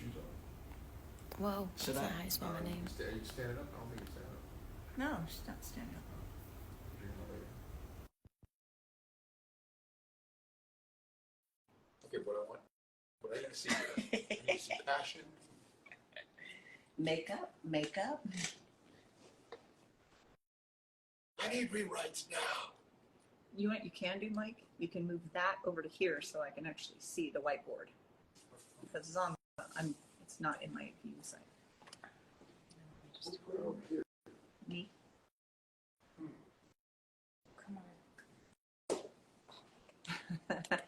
shoes off. Whoa, that's Should not I? how you spell my name. Are you standing up? I don't think you're standing up. No, she's not standing up. Drinking my later. Okay, what I need to see is I need to see passion. Makeup, makeup. I need rewrites now. You know what you can do, Mike? You can move that over to here so I can actually see the whiteboard. Because it's on, it's not in my view site. Just me. Come on.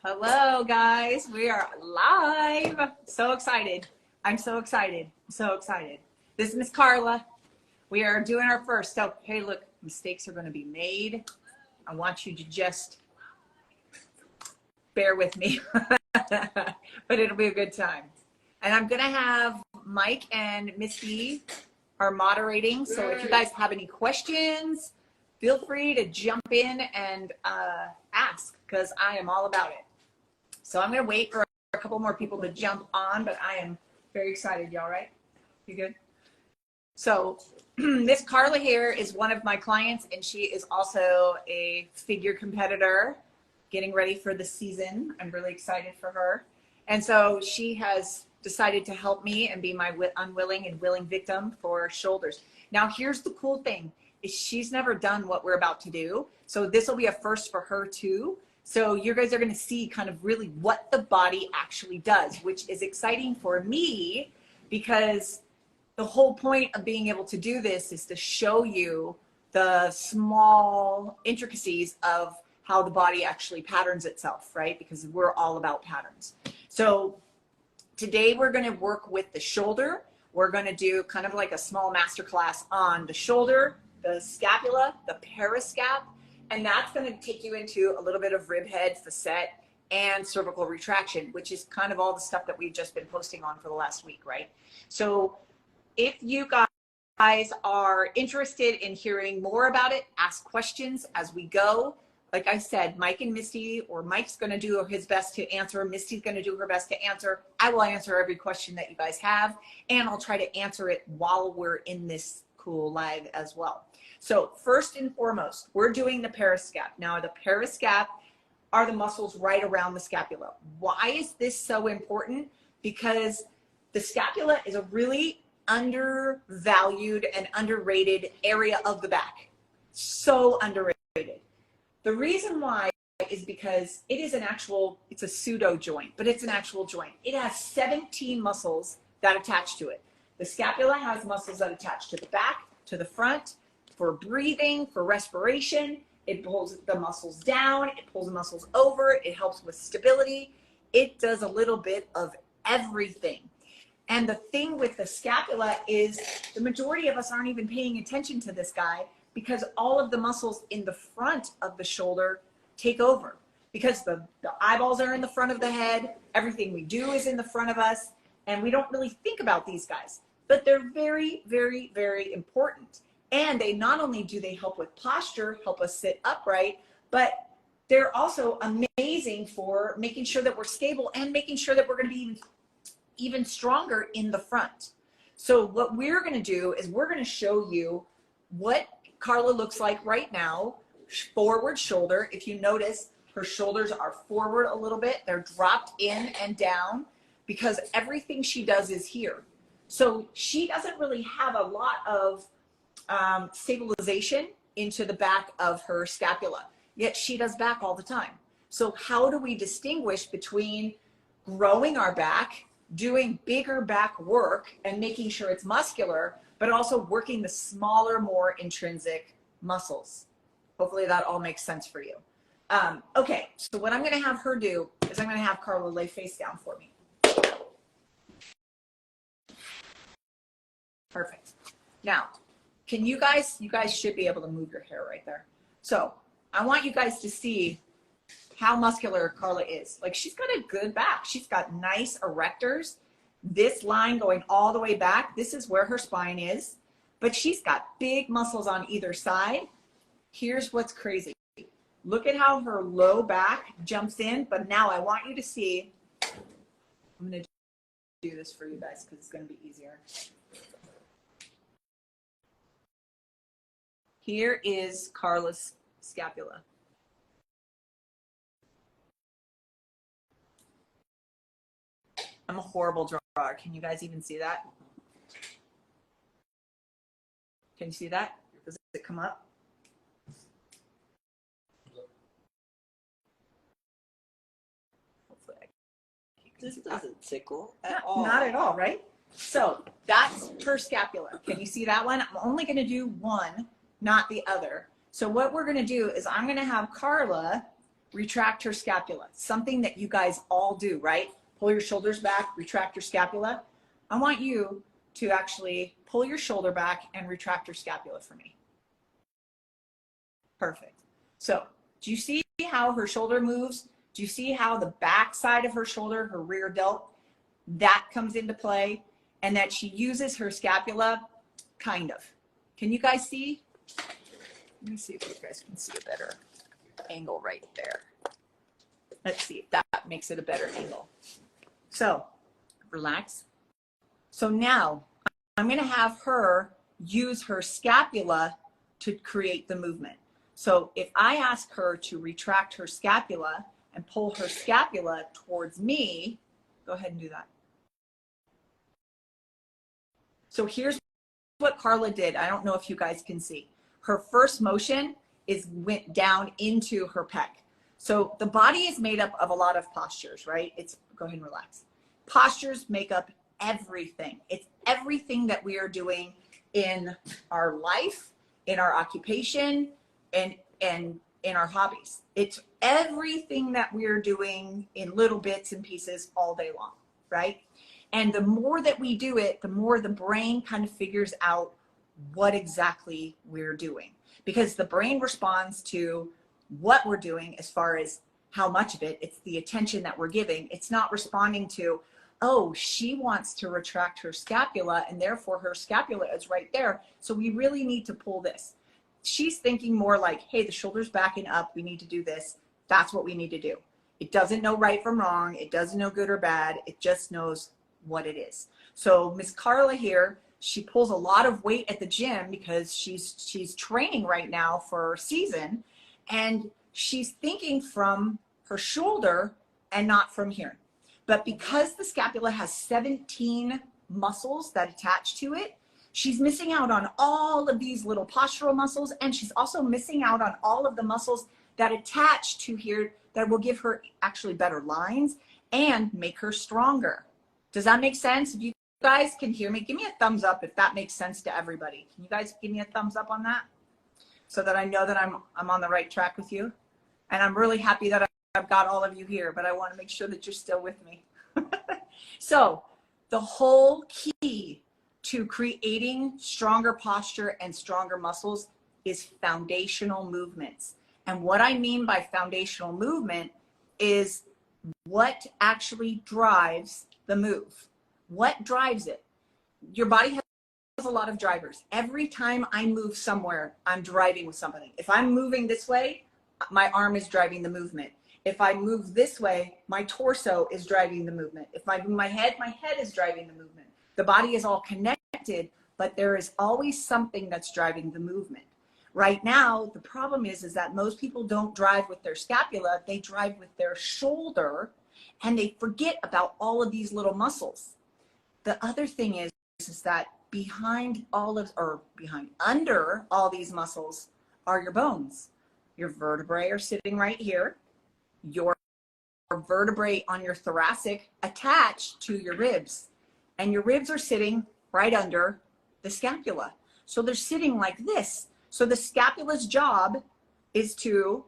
Hello, guys. We are live. So excited. I'm so excited. So excited. This is Miss Carla. We are doing our first. So, hey, look, mistakes are going to be made. I want you to just bear with me, but it'll be a good time. And I'm going to have Mike and Misty are moderating. So if you guys have any questions, feel free to jump in and ask, because I am all about it. So I'm going to wait for a couple more people to jump on, but I am very excited. Y'all right? You good? So Miss Carla here is one of my clients, and she is also a figure competitor getting ready for the season. I'm really excited for her. And so she has decided to help me and be my unwilling and willing victim for shoulders. Now, here's the cool thing is she's never done what we're about to do. So this will be a first for her too. So you guys are going to see kind of really what the body actually does, which is exciting for me because the whole point of being able to do this is to show you the small intricacies of how the body actually patterns itself, right? Because we're all about patterns. So today we're going to work with the shoulder. We're going to do kind of like a small masterclass on the shoulder, the scapula, the periscap, and that's going to take you into a little bit of rib head, facet, and cervical retraction, which is kind of all the stuff that we've just been posting on for the last week, right? So if you guys are interested in hearing more about it, ask questions as we go. Like I said, Mike and Misty, or Mike's going to do his best to answer. Misty's going to do her best to answer. I will answer every question that you guys have, and I'll try to answer it while we're in this cool live as well. So first and foremost, we're doing the periscap. Now, the periscap are the muscles right around the scapula. Why is this so important? Because the scapula is a really undervalued and underrated area of the back. So underrated. The reason why is because it is it's a pseudo joint, but it's an actual joint. It has 17 muscles that attach to it. The scapula has muscles that attach to the back, to the front, for breathing, for respiration. It pulls the muscles down, it pulls the muscles over, it helps with stability. It does a little bit of everything. And the thing with the scapula is the majority of us aren't even paying attention to this guy because all of the muscles in the front of the shoulder take over. Because the eyeballs are in the front of the head, everything we do is in the front of us, and we don't really think about these guys. But they're very, very, very important. And they not only do they help with posture, help us sit upright, but they're also amazing for making sure that we're stable and making sure that we're going to be even stronger in the front. So what we're going to do is we're going to show you what Carla looks like right now, forward shoulder. If you notice, her shoulders are forward a little bit. They're dropped in and down because everything she does is here. So she doesn't really have a lot of stabilization into the back of her scapula, yet she does back all the time. So how do we distinguish between growing our back, doing bigger back work and making sure it's muscular, but also working the smaller, more intrinsic muscles? Hopefully that all makes sense for you. Okay, so what I'm going to have her do is I'm going to have Carla lay face down for me. Perfect. Now, can you guys should be able to move your hair right there. So I want you guys to see how muscular Carla is. Like, she's got a good back. She's got nice erectors. This line going all the way back, this is where her spine is, but she's got big muscles on either side. Here's what's crazy. Look at how her low back jumps in, but now I want you to see, I'm gonna do this for you guys because it's going to be easier. Here is Carla's scapula. I'm a horrible drawer. Can you guys even see that? Can you see that? Does it come up? Hopefully this doesn't tickle at all. Not at all, right? So that's her scapula. Can you see that one? I'm only going to do one, not the other. So what we're going to do is I'm going to have Carla retract her scapula, something that you guys all do, right? Pull your shoulders back, retract your scapula. I want you to actually pull your shoulder back and retract your scapula for me. Perfect. So do you see how her shoulder moves? Do you see how the back side of her shoulder, her rear delt, that comes into play, and that she uses her scapula? Kind of. Can you guys see? Let me see if you guys can see a better angle right there. Let's see if that makes it a better angle. So relax. So now I'm going to have her use her scapula to create the movement. So if I ask her to retract her scapula and pull her scapula towards me, go ahead and do that. So here's what Carla did. I don't know if you guys can see. Her first motion went down into her pec. So the body is made up of a lot of postures, right? Go ahead and relax. Postures make up everything. It's everything that we are doing in our life, in our occupation, and in our hobbies. It's everything that we are doing in little bits and pieces all day long, right? And the more that we do it, the more the brain kind of figures out what exactly we're doing, because the brain responds to what we're doing as far as how much of it. It's the attention that we're giving. It's not responding to, oh, she wants to retract her scapula and therefore her scapula is right there, so we really need to pull this. She's thinking more like, hey, the shoulder's backing up, we need to do this. That's what we need to do. It doesn't know right from wrong. It doesn't know good or bad. It just knows what it is. So Miss Carla here, she pulls a lot of weight at the gym because she's training right now for season, and she's thinking from her shoulder and not from here. But because the scapula has 17 muscles that attach to it, she's missing out on all of these little postural muscles, and she's also missing out on all of the muscles that attach to here that will give her actually better lines and make her stronger. Does that make sense? If you guys can hear me, give me a thumbs up if that makes sense to everybody. Can you guys give me a thumbs up on that so that I know that I'm on the right track with you? And I'm really happy that I've got all of you here, but I want to make sure that you're still with me. So the whole key to creating stronger posture and stronger muscles is foundational movements. And what I mean by foundational movement is what actually drives the move. What drives it? Your body has a lot of drivers. Every time I move somewhere, I'm driving with something. If I'm moving this way, my arm is driving the movement. If I move this way, my torso is driving the movement. If I move my head is driving the movement. The body is all connected, but there is always something that's driving the movement. Right now, the problem is that most people don't drive with their scapula, they drive with their shoulder, and they forget about all of these little muscles. The other thing is that under all these muscles are your bones. Your vertebrae are sitting right here. Your vertebrae on your thoracic attached to your ribs, and your ribs are sitting right under the scapula. So they're sitting like this. So the scapula's job is to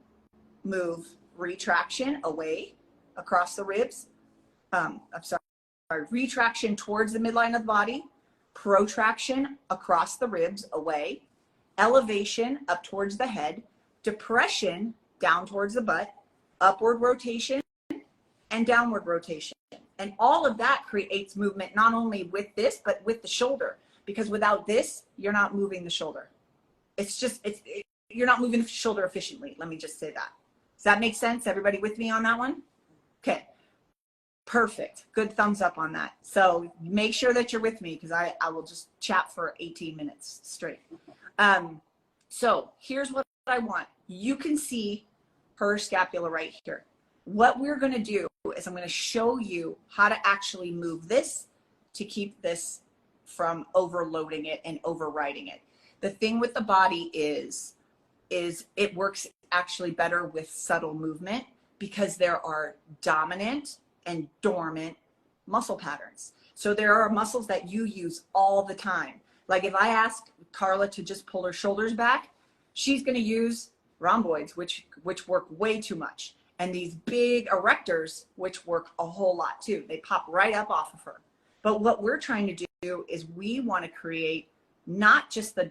move retraction away across the ribs. Retraction towards the midline of the body, protraction across the ribs away, elevation up towards the head, depression down towards the butt, upward rotation and downward rotation. And all of that creates movement, not only with this, but with the shoulder, because without this, you're not moving the shoulder. You're not moving the shoulder efficiently. Let me just say that. Does that make sense? Everybody with me on that one? Okay. Perfect. Good thumbs up on that. So make sure that you're with me because I will just chat for 18 minutes straight. So here's what I want. You can see her scapula right here. What we're going to do is I'm going to show you how to actually move this to keep this from overloading it and overriding it. The thing with the body is it works actually better with subtle movement because there are dominant and dormant muscle patterns. So there are muscles that you use all the time. Like if I ask Carla to just pull her shoulders back, she's going to use rhomboids, which work way too much. And these big erectors, which work a whole lot too. They pop right up off of her. But what we're trying to do is we want to create not just the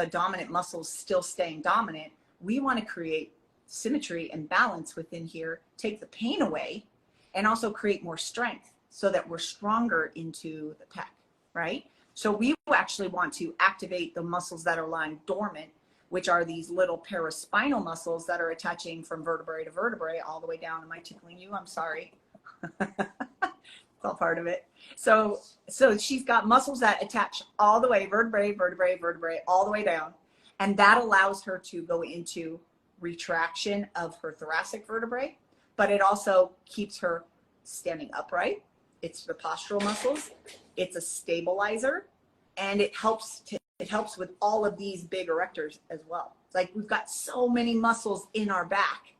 dominant muscles still staying dominant. We want to create symmetry and balance within here, take the pain away, and also create more strength so that we're stronger into the pec, right? So we actually want to activate the muscles that are lying dormant, which are these little paraspinal muscles that are attaching from vertebrae to vertebrae all the way down. Am I tickling you? I'm sorry. It's all part of it. So she's got muscles that attach all the way, vertebrae, vertebrae, vertebrae, all the way down. And that allows her to go into retraction of her thoracic vertebrae, but it also keeps her standing upright. It's the postural muscles. It's a stabilizer, and it helps with all of these big erectors as well. It's like we've got so many muscles in our back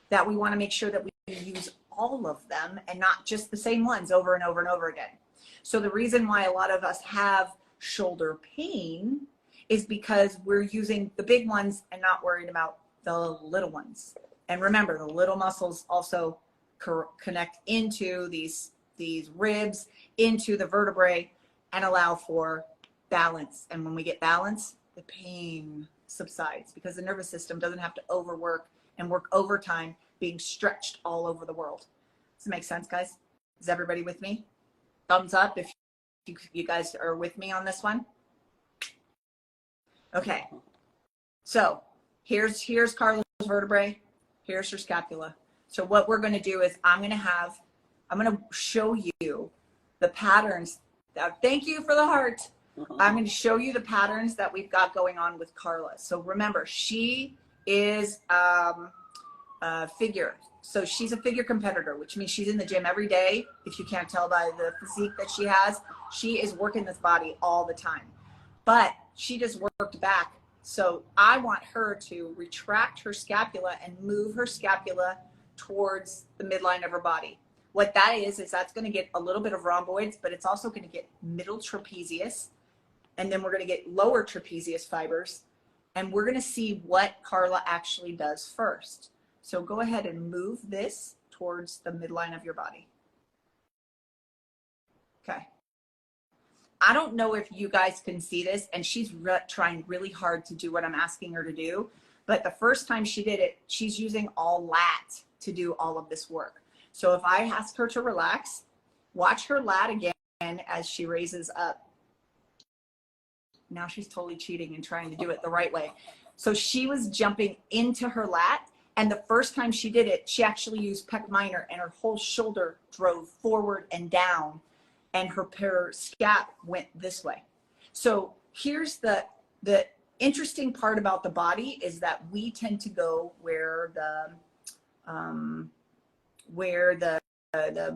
that we want to make sure that we use all of them and not just the same ones over and over and over again. So the reason why a lot of us have shoulder pain is because we're using the big ones and not worried about the little ones. And remember, the little muscles also connect into these ribs, into the vertebrae, and allow for balance. And when we get balance, the pain subsides because the nervous system doesn't have to overwork and work overtime being stretched all over the world. Does it make sense, guys? Is everybody with me? Thumbs up if you guys are with me on this one. Okay. So here's Carla's vertebrae. Here's her scapula. So what we're going to do is I'm going to show you the patterns. Thank you for the heart. I'm going to show you the patterns that we've got going on with Carla. So remember, she is a figure. So she's a figure competitor, which means she's in the gym every day. If you can't tell by the physique that she has, she is working this body all the time. But she just worked back. So I want her to retract her scapula and move her scapula towards the midline of her body. What that is that's going to get a little bit of rhomboids, but it's also going to get middle trapezius. And then we're going to get lower trapezius fibers. And we're going to see what Carla actually does first. So go ahead and move this towards the midline of your body. Okay. I don't know if you guys can see this, and she's trying really hard to do what I'm asking her to do. But the first time she did it, she's using all lat to do all of this work. So if I ask her to relax, watch her lat again as she raises up. Now she's totally cheating and trying to do it the right way. So she was jumping into her lat, and the first time she did it, she actually used pec minor, and her whole shoulder drove forward and down, and her scap went this way. So here's the interesting part about the body is that we tend to go where the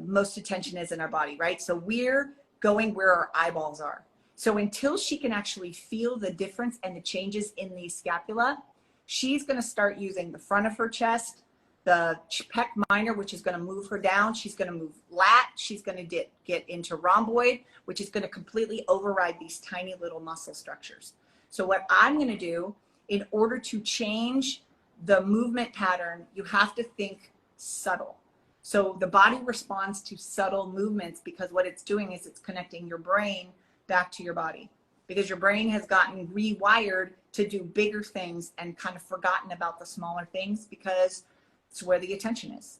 most attention is in our body, right? So we're going where our eyeballs are. So until she can actually feel the difference and the changes in the scapula, she's going to start using the front of her chest, the pec minor, which is going to move her down. She's going to move lat. She's going to get into rhomboid, which is going to completely override these tiny little muscle structures. So what I'm going to do, in order to change the movement pattern, you have to think subtle. So the body responds to subtle movements because what it's doing is it's connecting your brain back to your body, because your brain has gotten rewired to do bigger things and kind of forgotten about the smaller things because it's where the attention is.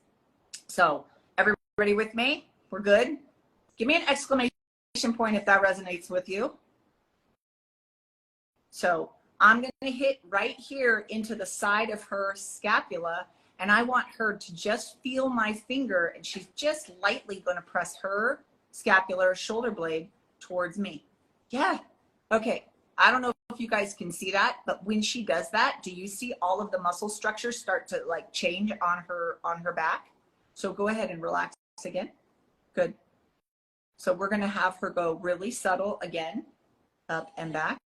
So everybody with me? We're good? Give me an exclamation point if that resonates with you. So I'm going to hit right here into the side of her scapula, And I want her to just feel my finger, and she's just lightly going to press her scapular shoulder blade towards me. Yeah. Okay. I don't know if you guys can see that, but when she does that, do you see all of the muscle structures start to like change on her back? So go ahead and relax again. Good. So we're going to have her go really subtle again, up and back.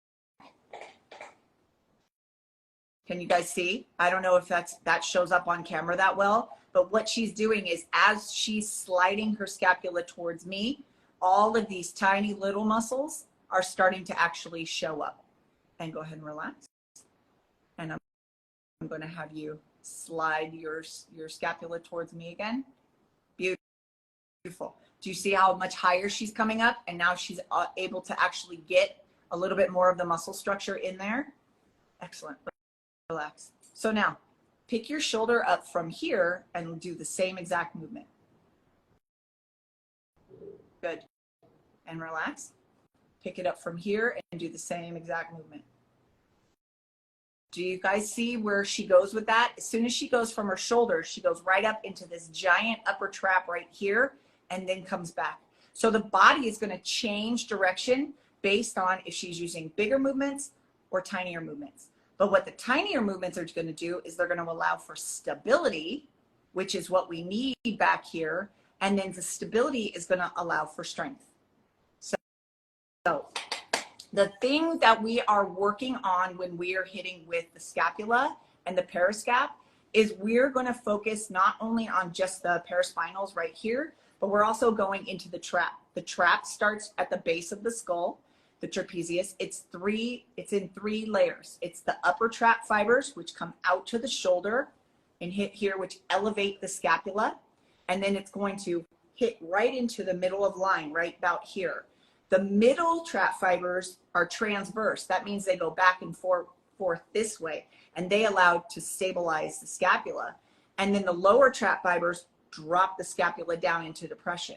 Can you guys see? I don't know if that shows up on camera that well, but what she's doing is as she's sliding her scapula towards me, all of these tiny little muscles are starting to actually show up. And go ahead and relax. And I'm going to have you slide your scapula towards me again. Beautiful. Do you see how much higher she's coming up? And now she's able to actually get a little bit more of the muscle structure in there. Excellent. Relax. So now pick your shoulder up from here and do the same exact movement. Good. And relax. Pick it up from here and do the same exact movement. Do you guys see where she goes with that? As soon as she goes from her shoulder, she goes right up into this giant upper trap right here and then comes back. So the body is going to change direction based on if she's using bigger movements or tinier movements. But what the tinier movements are going to do is they're going to allow for stability, which is what we need back here. And then the stability is going to allow for strength. So the thing that we are working on when we are hitting with the scapula and the periscap is we're going to focus not only on just the paraspinals right here, but we're also going into the trap. The trap starts at the base of the skull, the trapezius. It's in 3 layers. It's the upper trap fibers, which come out to the shoulder and hit here, which elevate the scapula. And then it's going to hit right into the middle of line, right about here. The middle trap fibers are transverse. That means they go back and forth this way, and they allow to stabilize the scapula. And then the lower trap fibers drop the scapula down into depression.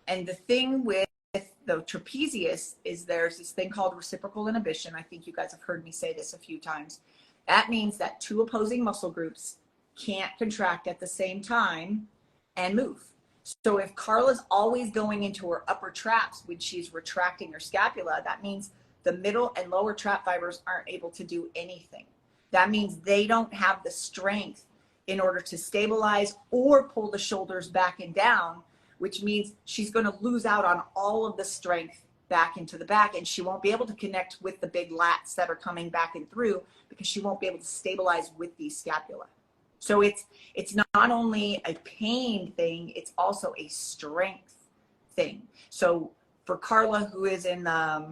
And the thing with the trapezius is there's this thing called reciprocal inhibition. I think you guys have heard me say this a few times. That means that 2 opposing muscle groups can't contract at the same time and move. So if Carla's always going into her upper traps when she's retracting her scapula, that means the middle and lower trap fibers aren't able to do anything. That means they don't have the strength in order to stabilize or pull the shoulders back and down, which means she's going to lose out on all of the strength back into the back, and she won't be able to connect with the big lats that are coming back and through because she won't be able to stabilize with these scapula. So it's not only a pain thing, it's also a strength thing. So for Carla, who is in I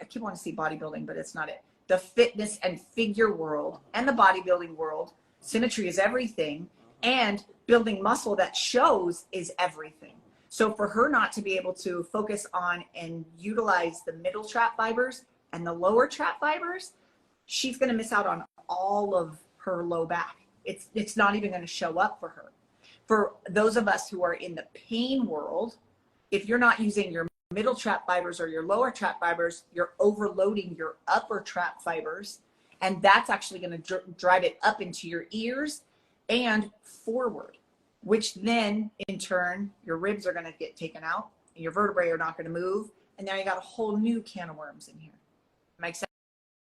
keep wanting to say bodybuilding, but it's not it. The fitness and figure world and the bodybuilding world, symmetry is everything, and building muscle that shows is everything. So for her not to be able to focus on and utilize the middle trap fibers and the lower trap fibers, she's going to miss out on all of her low back. It's not even going to show up for her. For those of us who are in the pain world, if you're not using your middle trap fibers or your lower trap fibers, you're overloading your upper trap fibers, and that's actually going to drive it up into your ears and forward, which then in turn your ribs are going to get taken out and your vertebrae are not going to move, and now you got a whole new can of worms in here. Makes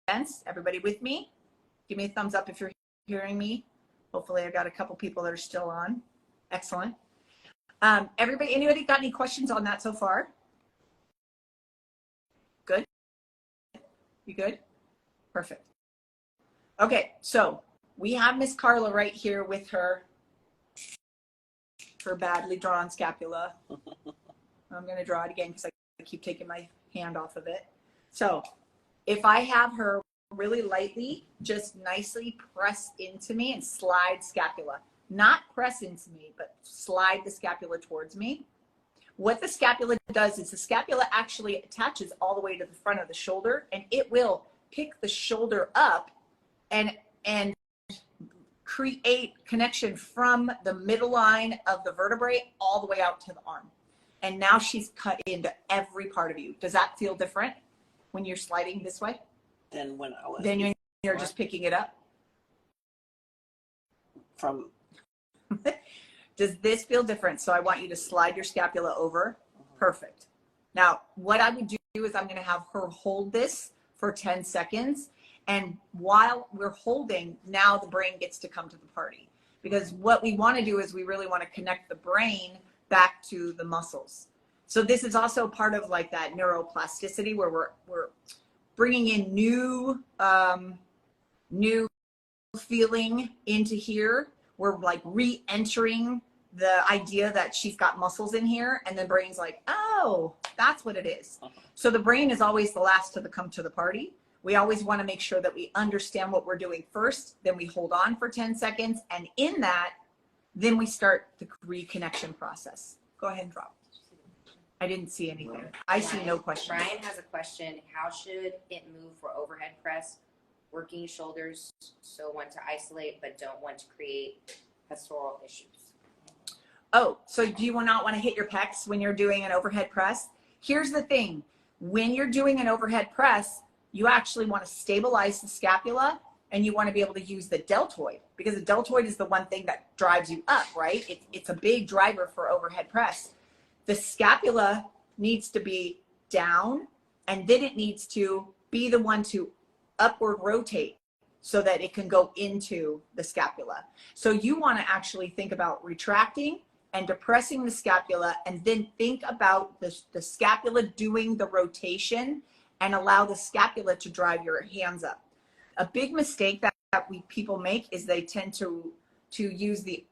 sense? Everybody with me? Give me a thumbs up if you're hearing me. Hopefully I've got a couple people that are still on. Excellent. Anybody got any questions on that so far? Good? You good? Perfect. Okay, so we have Miss Carla right here with her badly drawn scapula. I'm going to draw it again because I keep taking my hand off of it. So if I have her really lightly, just nicely press into me and slide scapula. Not press into me, but slide the scapula towards me. What the scapula does is the scapula actually attaches all the way to the front of the shoulder, and it will pick the shoulder up and create connection from the middle line of the vertebrae all the way out to the arm. And now she's cut into every part of you. Does that feel different when you're sliding this way? Than when I was. Then you're just picking it up. from. Does this feel different? So I want you to slide your scapula over. Perfect. Now, what I would do is I'm going to have her hold this for 10 seconds. And while we're holding, now the brain gets to come to the party. Because what we want to do is we really want to connect the brain back to the muscles. So this is also part of like that neuroplasticity where we're bringing in new feeling into here. We're like re-entering the idea that she's got muscles in here, and the brain's like, oh, that's what it is. So the brain is always the last to come to the party. We always want to make sure that we understand what we're doing first, then we hold on for 10 seconds, and in that, then we start the reconnection process. Go ahead and drop. I didn't see anything. I see no question. Brian has a question. How should it move for overhead press? Working shoulders, so want to isolate but don't want to create postural issues. Oh, so do you not want to hit your pecs when you're doing an overhead press? Here's the thing. When you're doing an overhead press, you actually want to stabilize the scapula and you want to be able to use the deltoid, because the deltoid is the one thing that drives you up, right? It's a big driver for overhead press. The scapula needs to be down, and then it needs to be the one to upward rotate so that it can go into the scapula. So you want to actually think about retracting and depressing the scapula, and then think about the scapula doing the rotation and allow the scapula to drive your hands up. A big mistake that people make is they tend to use the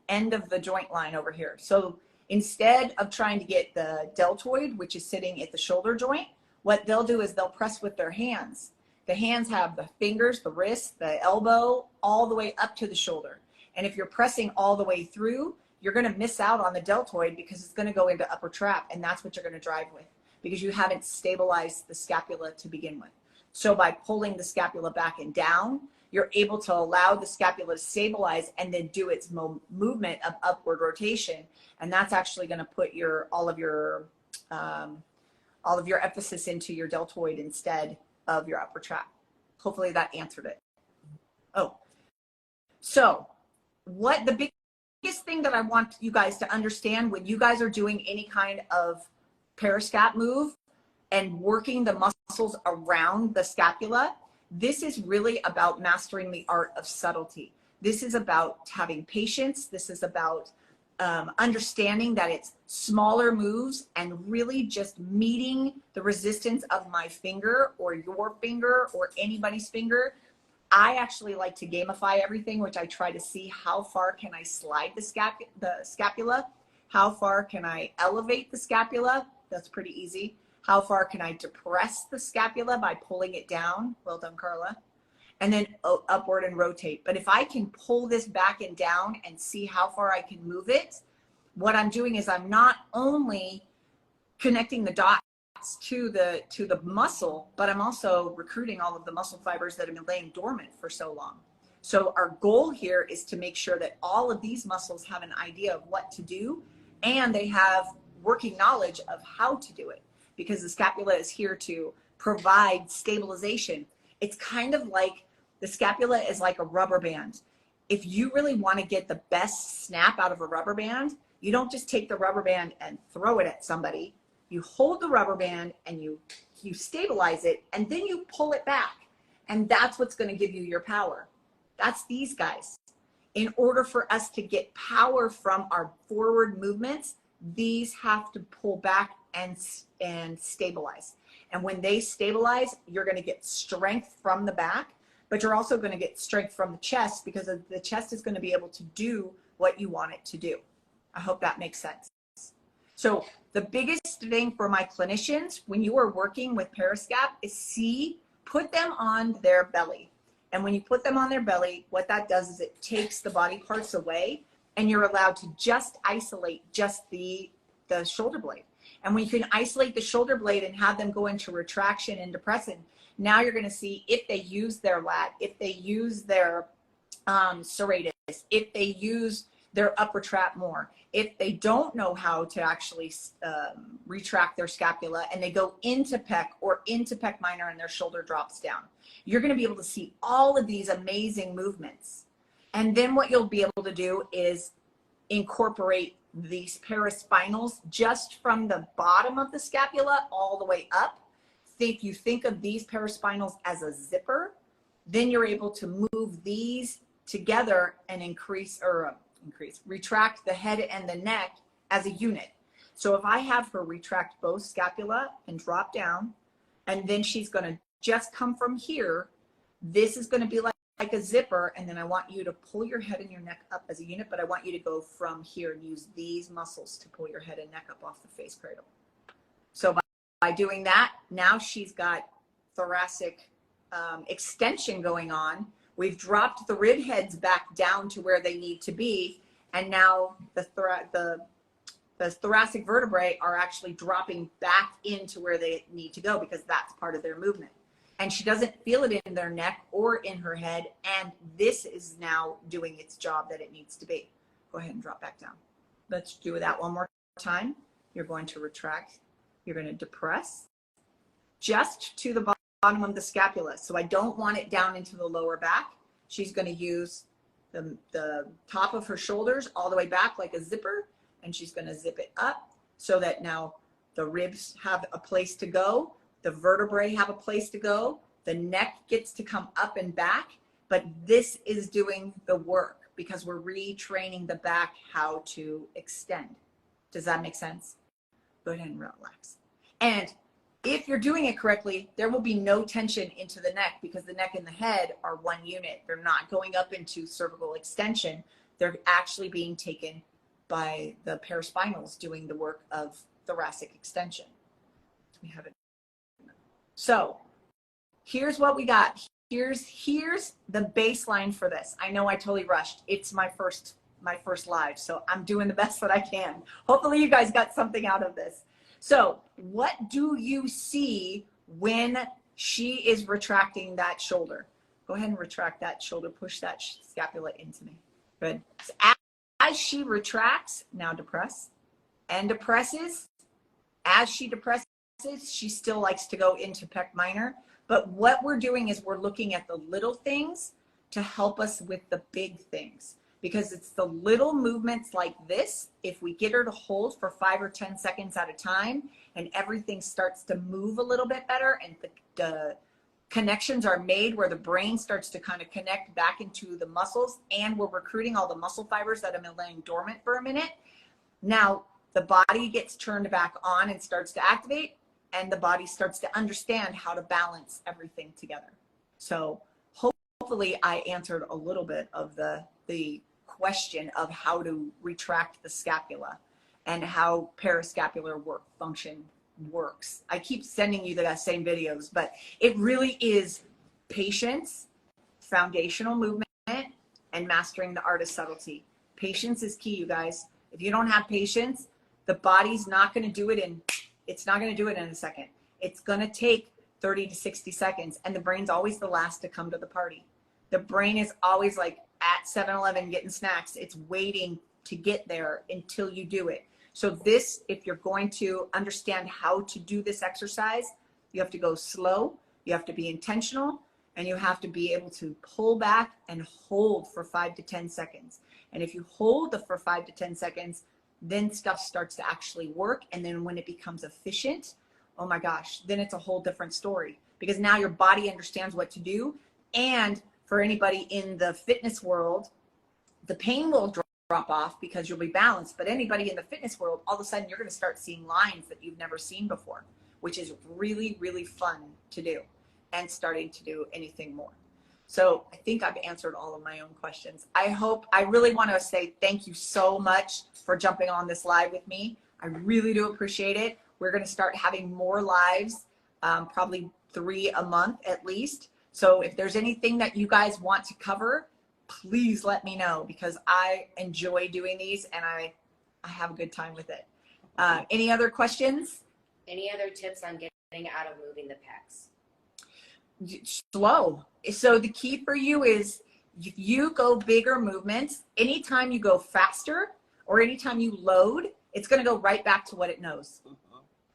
end of the joint line over here. So instead of trying to get the deltoid, which is sitting at the shoulder joint, what they'll do is they'll press with their hands. The hands have the fingers, the wrist, the elbow, all the way up to the shoulder. And if you're pressing all the way through, you're going to miss out on the deltoid because it's going to go into upper trap, and that's what you're going to drive with because you haven't stabilized the scapula to begin with. So by pulling the scapula back and down, you're able to allow the scapula to stabilize and then do its movement of upward rotation. And that's actually going to put all of your emphasis into your deltoid instead of your upper trap. Hopefully that answered it. Oh, so what the biggest thing that I want you guys to understand when you guys are doing any kind of periscap move and working the muscles around the scapula, this is really about mastering the art of subtlety. This is about having patience. This is about understanding that it's smaller moves and really just meeting the resistance of my finger or your finger or anybody's finger. I actually like to gamify everything, which I try to see how far can I slide the scapula, how far can I elevate the scapula. That's pretty easy. How far can I depress the scapula by pulling it down? Well done, Carla. And then upward and rotate. But if I can pull this back and down and see how far I can move it, what I'm doing is I'm not only connecting the dots to the muscle, but I'm also recruiting all of the muscle fibers that have been laying dormant for so long. So our goal here is to make sure that all of these muscles have an idea of what to do and they have working knowledge of how to do it, because the scapula is here to provide stabilization. It's kind of like the scapula is like a rubber band. If you really want to get the best snap out of a rubber band, you don't just take the rubber band and throw it at somebody. You hold the rubber band and you stabilize it, and then you pull it back. And that's what's going to give you your power. That's these guys. In order for us to get power from our forward movements, these have to pull back and stabilize. And when they stabilize, you're going to get strength from the back, but you're also going to get strength from the chest, because the chest is going to be able to do what you want it to do. I hope that makes sense. So the biggest thing for my clinicians when you are working with periscap is put them on their belly. And when you put them on their belly, what that does is it takes the body parts away, and you're allowed to just isolate just the shoulder blade. And when you can isolate the shoulder blade and have them go into retraction and depression, now you're going to see if they use their lat, if they use their serratus, if they use their upper trap more, if they don't know how to actually retract their scapula and they go into pec or into pec minor and their shoulder drops down. You're going to be able to see all of these amazing movements. And then what you'll be able to do is incorporate these paraspinals just from the bottom of the scapula all the way up. If you think of these paraspinals as a zipper, then you're able to move these together and retract the head and the neck as a unit. So if I have her retract both scapula and drop down, and then she's going to just come from here, this is going to be like a zipper, and then I want you to pull your head and your neck up as a unit, but I want you to go from here and use these muscles to pull your head and neck up off the face cradle. So by doing that, now she's got thoracic extension going on. We've dropped the rib heads back down to where they need to be, and now the thoracic vertebrae are actually dropping back into where they need to go because that's part of their movement. And she doesn't feel it in their neck or in her head, and this is now doing its job that it needs to be. Go ahead and drop back down. Let's do that one more time. You're going to retract. You're going to depress just to the bottom of the scapula. So I don't want it down into the lower back. She's going to use the top of her shoulders all the way back like a zipper, and she's going to zip it up so that now the ribs have a place to go. The vertebrae have a place to go. The neck gets to come up and back, but this is doing the work because we're retraining the back how to extend. Does that make sense? Go ahead and relax. And if you're doing it correctly, there will be no tension into the neck because the neck and the head are one unit. They're not going up into cervical extension. They're actually being taken by the paraspinals doing the work of thoracic extension. We have it. So here's what we got. Here's the baseline for this. I know I totally rushed. It's my first live, so I'm doing the best that I can. Hopefully you guys got something out of this. So what do you see when she is retracting that shoulder? Go ahead and retract that shoulder. Push that scapula into me. Good. So as she retracts, now depress and depresses. As she depresses, she still likes to go into pec minor. But what we're doing is we're looking at the little things to help us with the big things. Because it's the little movements like this, if we get her to hold for 5 or 10 seconds at a time, and everything starts to move a little bit better, and the connections are made where the brain starts to kind of connect back into the muscles, and we're recruiting all the muscle fibers that have been laying dormant for a minute. Now, the body gets turned back on and starts to activate, and the body starts to understand how to balance everything together. So hopefully I answered a little bit of the question of how to retract the scapula and how parascapular function works. I keep sending you the same videos, but it really is patience, foundational movement, and mastering the art of subtlety. Patience is key, you guys. If you don't have patience, the body's not going to do it in a second. It's going to take 30 to 60 seconds, and the brain's always the last to come to the party. The brain is always like at 7-Eleven getting snacks. It's waiting to get there until you do it. So this, if you're going to understand how to do this exercise, you have to go slow, you have to be intentional, and you have to be able to pull back and hold for 5 to 10 seconds. And if you hold for 5 to 10 seconds, then stuff starts to actually work. And then when it becomes efficient, oh my gosh, then it's a whole different story, because now your body understands what to do. And for anybody in the fitness world, the pain will drop off because you'll be balanced. But anybody in the fitness world, all of a sudden you're going to start seeing lines that you've never seen before, which is really, really fun to do, and starting to do anything more. So I think I've answered all of my own questions. I really want to say thank you so much for jumping on this live with me. I really do appreciate it. We're going to start having more lives, probably 3 a month at least. So if there's anything that you guys want to cover, please let me know, because I enjoy doing these and I have a good time with it. Any other questions? Any other tips on getting out of moving the pecs? Slow. So the key for you is if you go bigger movements, anytime you go faster or anytime you load, it's going to go right back to what it knows.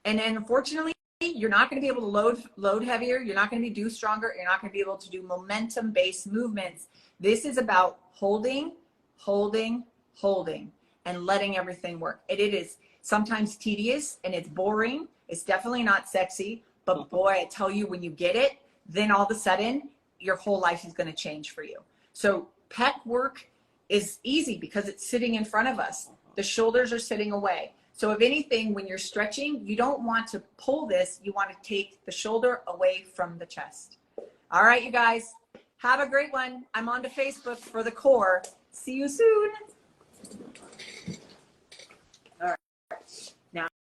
And then unfortunately, you're not going to be able to load heavier. You're not going to do stronger. You're not going to be able to do momentum-based movements This is about holding, and letting everything work. It is sometimes tedious and it's boring. It's definitely not sexy, but boy, I tell you, when you get it, then all of a sudden your whole life is going to change for you. So pec work is easy because it's sitting in front of us. The shoulders are sitting away. So if anything, when you're stretching, you don't want to pull this. You want to take the shoulder away from the chest. All right, you guys, have a great one. I'm on to Facebook for the core. See you soon.